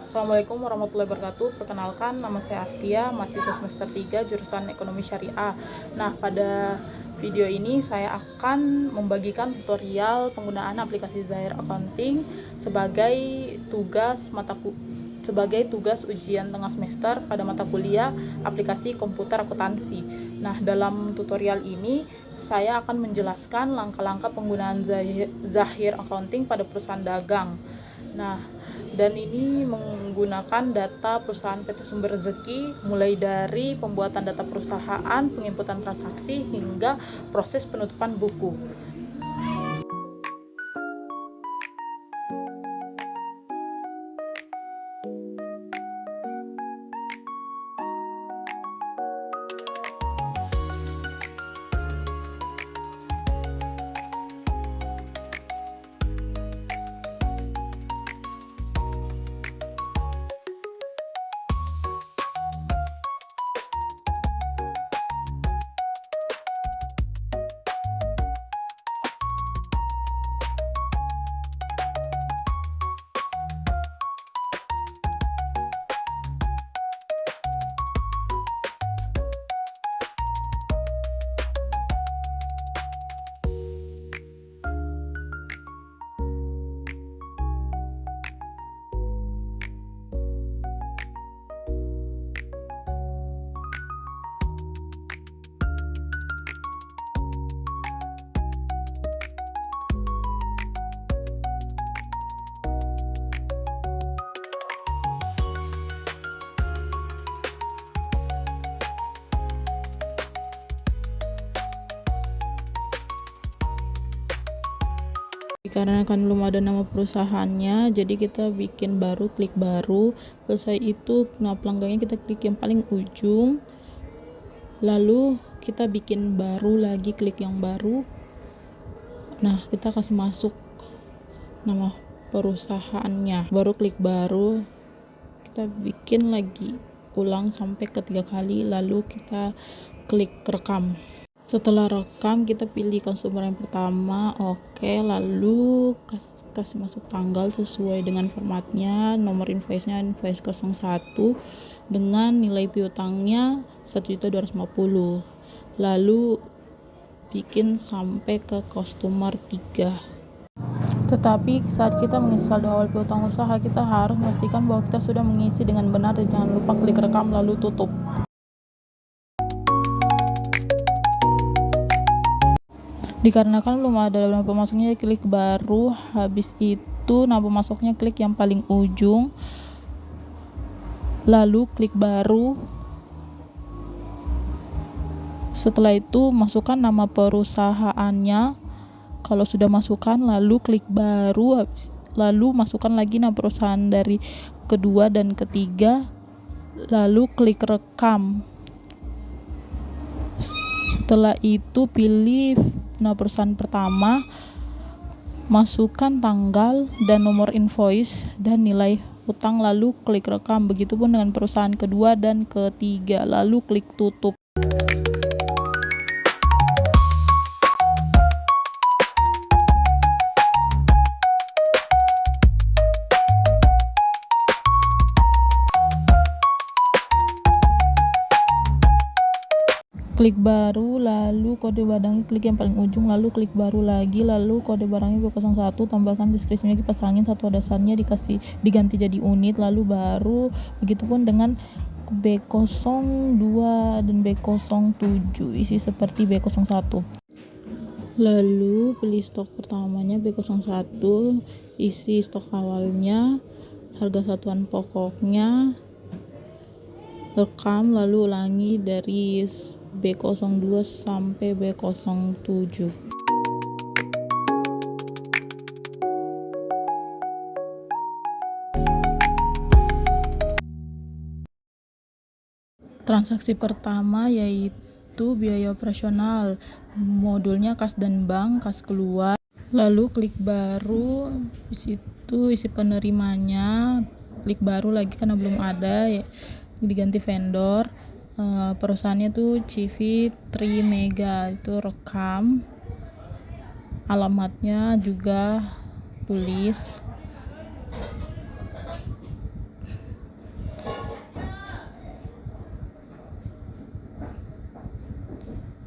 Assalamualaikum warahmatullahi wabarakatuh. Perkenalkan, nama saya Astia, mahasiswa semester 3 jurusan Ekonomi Syariah. Nah, pada video ini saya akan membagikan tutorial penggunaan aplikasi Zahir Accounting sebagai tugas ujian tengah semester pada mata kuliah aplikasi komputer akuntansi. Nah, dalam tutorial ini saya akan menjelaskan langkah-langkah penggunaan Zahir Accounting pada perusahaan dagang. Nah, dan ini menggunakan data perusahaan PT Sumber Rezeki, mulai dari pembuatan data perusahaan, penginputan transaksi, hingga proses penutupan buku. Karena kan belum ada nama perusahaannya, jadi kita bikin baru, klik baru. Selesai itu, nah pelanggannya kita klik yang paling ujung, lalu kita bikin baru lagi, klik yang baru. Nah, kita kasih masuk nama perusahaannya, baru klik baru, kita bikin lagi ulang sampai ketiga kali, lalu kita klik rekam. Setelah rekam, kita pilih konsumer yang pertama, oke, lalu kasih masuk tanggal sesuai dengan formatnya, nomor invoice-nya invoice 01 dengan nilai piutangnya 1.250.000. Lalu bikin sampai ke customer 3. Tetapi saat kita mengisi saldo awal piutang usaha, kita harus memastikan bahwa kita sudah mengisi dengan benar dan jangan lupa klik rekam lalu tutup. Dikarenakan belum ada nama pemasoknya, klik baru. Habis itu nama pemasoknya klik yang paling ujung, lalu klik baru. Setelah itu masukkan nama perusahaannya. Kalau sudah masukkan, lalu klik baru, lalu masukkan lagi nama perusahaan dari kedua dan ketiga, lalu klik rekam. Setelah itu pilih nama perusahaan pertama, masukkan tanggal dan nomor invoice dan nilai utang, lalu klik rekam. Begitupun dengan perusahaan kedua dan ketiga, lalu klik tutup. Klik baru, lalu kode barangnya klik yang paling ujung, lalu klik baru lagi, lalu kode barangnya B01, tambahkan deskripsinya kipas angin, satuan dasarnya diganti jadi unit, lalu baru. Begitupun dengan B02 dan B07, isi seperti B01. Lalu pilih stok pertamanya B01, isi stok awalnya, harga satuan pokoknya, rekam, lalu ulangi dari B02 sampai B07. Transaksi pertama yaitu biaya operasional, modulnya kas dan bank, kas keluar, lalu klik baru. Di situ isi penerimanya, klik baru lagi karena belum ada ya, diganti vendor. Perusahaannya tuh CV Trimega, itu rekam, alamatnya juga tulis,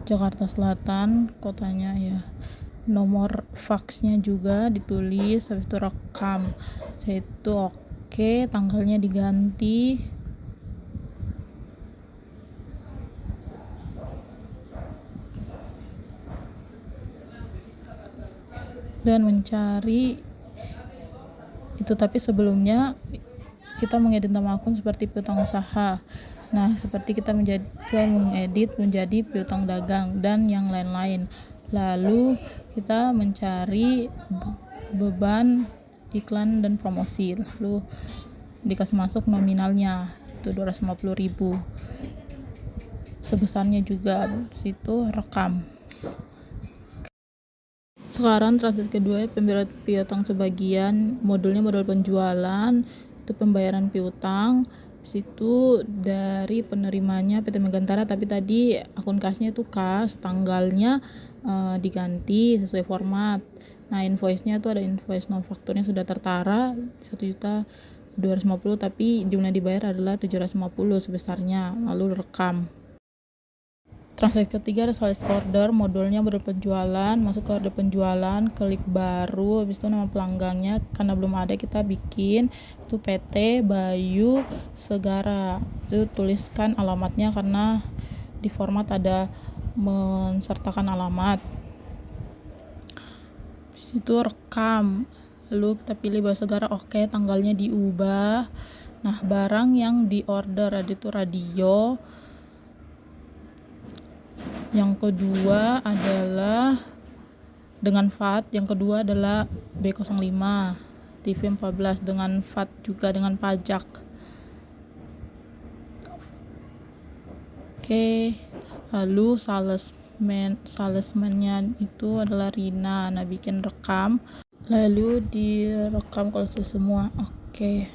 Jakarta Selatan kotanya ya. Nomor faksnya juga ditulis, habis itu rekam. Saya itu oke, tanggalnya diganti. Dan mencari itu, tapi sebelumnya kita mengedit nama akun seperti piutang usaha. Nah, seperti kita mengedit menjadi piutang dagang dan yang lain-lain. Lalu kita mencari beban iklan dan promosi. Lalu dikasih masuk nominalnya itu 250.000. Sebesarnya juga situ rekam. Sekarang transaksi kedua, pembayaran piutang sebagian, modulnya modal penjualan, itu pembayaran piutang. Situ dari penerimanya PT Megantara, tapi tadi akun kasnya itu kas, tanggalnya diganti sesuai format. Nah, invoice-nya tuh ada invoice non fakturnya sudah tertara 1.250.000, tapi jumlah dibayar adalah 750 sebesarnya. Lalu rekam. Transaksi ketiga ada sales order, modulnya modul penjualan, masuk ke order penjualan, klik baru, habis itu nama pelanggannya karena belum ada kita bikin itu PT Bayu Segara. Itu tuliskan alamatnya karena di format ada mensertakan alamat. Habis itu rekam. Lalu kita pilih Bayu Segara, oke, tanggalnya diubah. Nah, barang yang di order ada itu radio. Yang kedua adalah dengan VAT, yang kedua adalah B05 TV 14 dengan VAT juga dengan pajak. Oke, lalu salesman-nya itu adalah Rina. Nah, bikin rekam, lalu direkam kalau sudah semua. Oke.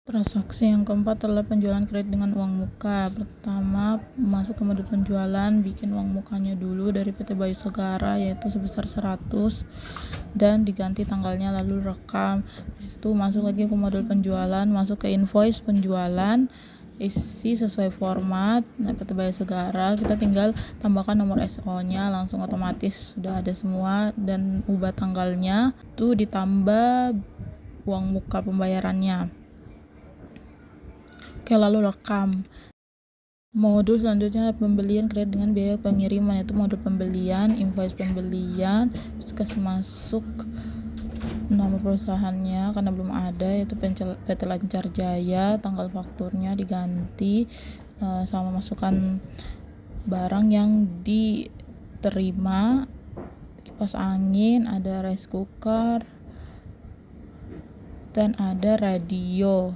Transaksi yang keempat adalah penjualan kredit dengan uang muka. Pertama, masuk ke modul penjualan, bikin uang mukanya dulu dari PT Bayu Segara yaitu sebesar 100 dan diganti tanggalnya, lalu rekam. Habis itu masuk lagi ke modul penjualan, masuk ke invoice penjualan, isi sesuai format. Nah, PT Bayu Segara kita tinggal tambahkan nomor SO-nya, langsung otomatis sudah ada semua, dan ubah tanggalnya itu ditambah uang muka pembayarannya. Oke, lalu rekam. Modul selanjutnya pembelian kredit dengan biaya pengiriman, yaitu modul pembelian, invoice pembelian, terus kasih masuk nomor perusahaannya karena belum ada, yaitu PT Lancar Jaya, tanggal fakturnya diganti, sama masukkan barang yang diterima, kipas angin, ada rice cooker, dan ada radio.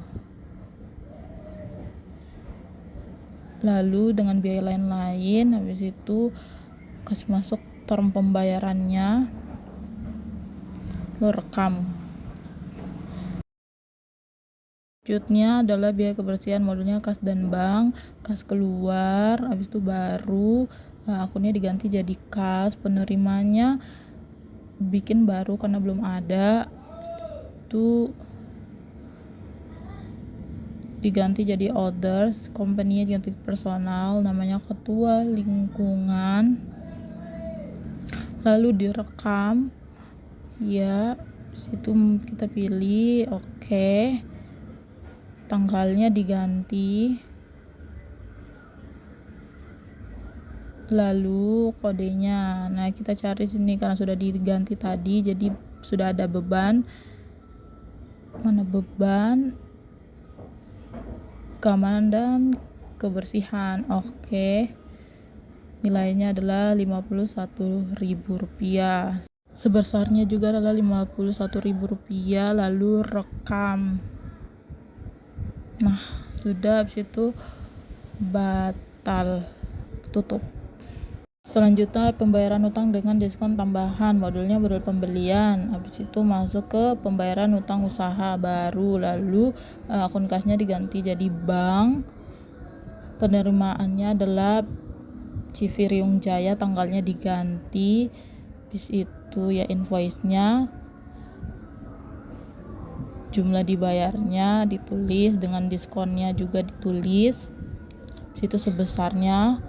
Lalu dengan biaya lain-lain, habis itu kasih masuk term pembayarannya, lalu rekam. Selanjutnya adalah biaya kebersihan, modulnya kas dan bank, kas keluar, habis itu baru akunnya diganti jadi kas, penerimanya bikin baru karena belum ada, itu diganti jadi others, company diganti personal, namanya ketua lingkungan, lalu direkam ya. Situ kita pilih oke, tanggalnya diganti, lalu kodenya. Nah, kita cari sini karena sudah diganti tadi, jadi sudah ada beban. Mana beban? Keamanan dan kebersihan. Oke. Nilainya adalah Rp51.000. Sebesarnya juga adalah Rp51.000, lalu rekam. Nah, sudah, habis itu batal, tutup. Selanjutnya pembayaran utang dengan diskon tambahan, modulnya modul pembelian. Habis itu masuk ke pembayaran utang usaha baru, lalu akun kasnya diganti jadi bank. Penerimaannya adalah Civirium Jaya, tanggalnya diganti. Habis itu ya invoice-nya, jumlah dibayarnya ditulis, dengan diskonnya juga ditulis. Habis itu sebesarnya,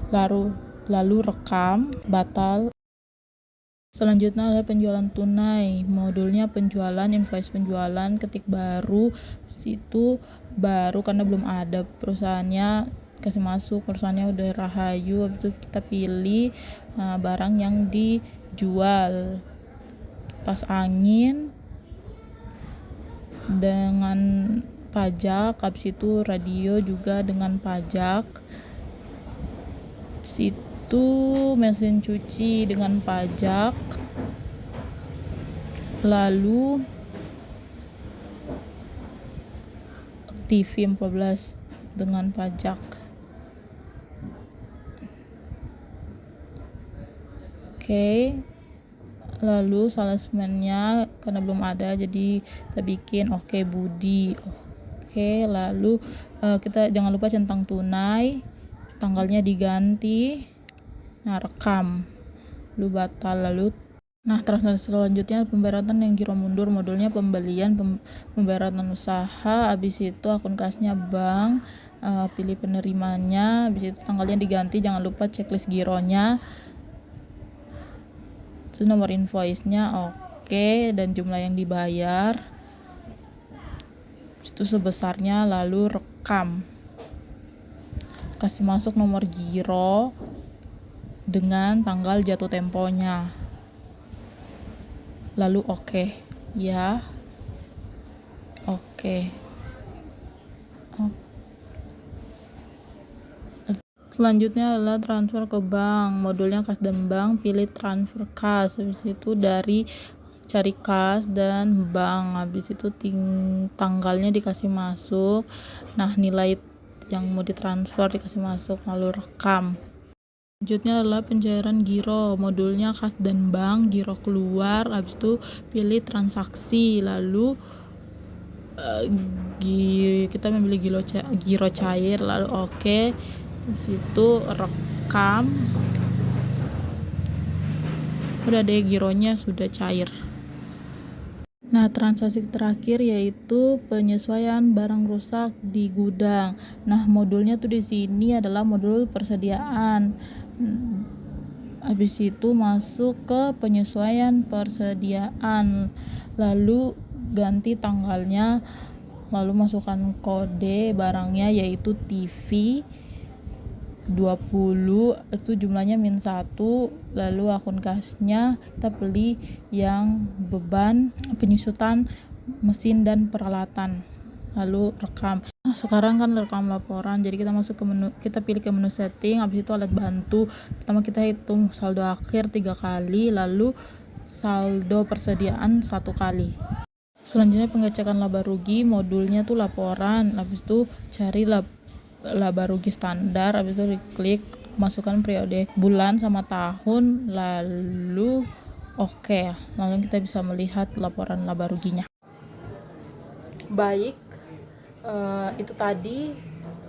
lalu rekam, batal. Selanjutnya adalah penjualan tunai. Modulnya penjualan, invoice penjualan, ketik baru. Situ baru karena belum ada perusahaannya, kasih masuk perusahaannya udah Rahayu. Habis itu kita pilih barang yang dijual. Kipas angin dengan pajak. Habis itu radio juga dengan pajak. Situ mesin cuci dengan pajak, lalu TV 14 dengan pajak. Oke. Lalu salesman-nya karena belum ada jadi kita bikin Oke Budi. Oke, lalu kita jangan lupa centang tunai, tanggalnya diganti. Nah, rekam, lalu batal. Nah, transaksi selanjutnya pembayaran yang giro mundur. Modulnya pembelian, pembayaran usaha. Habis itu akun kasnya bank, pilih penerimanya. Habis itu tanggalnya diganti, jangan lupa checklist gironya, itu nomor invoice-nya. Oke, dan jumlah yang dibayar itu sebesarnya, lalu rekam, kasih masuk nomor giro dengan tanggal jatuh temponya, lalu oke ya. Oke. Selanjutnya adalah transfer ke bank. Modulnya kas dan bank, pilih transfer kas. Habis itu dari cari kas dan bank. Habis itu tanggalnya dikasih masuk. Nah, nilai yang mau ditransfer dikasih masuk, lalu rekam. Selanjutnya adalah pencairan giro. Modulnya kas dan bank, giro keluar. Habis itu pilih transaksi, lalu kita memilih giro cair, lalu oke. Di situ rekam, udah deh, gironya sudah cair. Nah, transaksi terakhir yaitu penyesuaian barang rusak di gudang. Nah, modulnya tuh di sini adalah modul persediaan. Habis itu masuk ke penyesuaian persediaan, lalu ganti tanggalnya, lalu masukkan kode barangnya yaitu TV 20, itu jumlahnya -1, lalu akun kasnya kita pilih yang beban, penyusutan, mesin dan peralatan, lalu rekam. Nah, sekarang kan rekam laporan, jadi kita masuk ke menu, kita pilih ke menu setting. Habis itu alat bantu, pertama kita hitung saldo akhir 3 kali, lalu saldo persediaan 1 kali. Selanjutnya pengecekan laba rugi. Modulnya tuh laporan. Habis itu cari laba rugi standar. Habis itu diklik, masukkan periode bulan sama tahun, lalu oke. Lalu kita bisa melihat laporan laba ruginya. Baik, itu tadi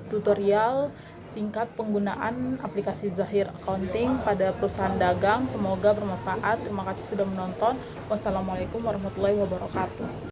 tutorial singkat penggunaan aplikasi Zahir Accounting pada perusahaan dagang. Semoga bermanfaat. Terima kasih sudah menonton. Wassalamualaikum warahmatullahi wabarakatuh.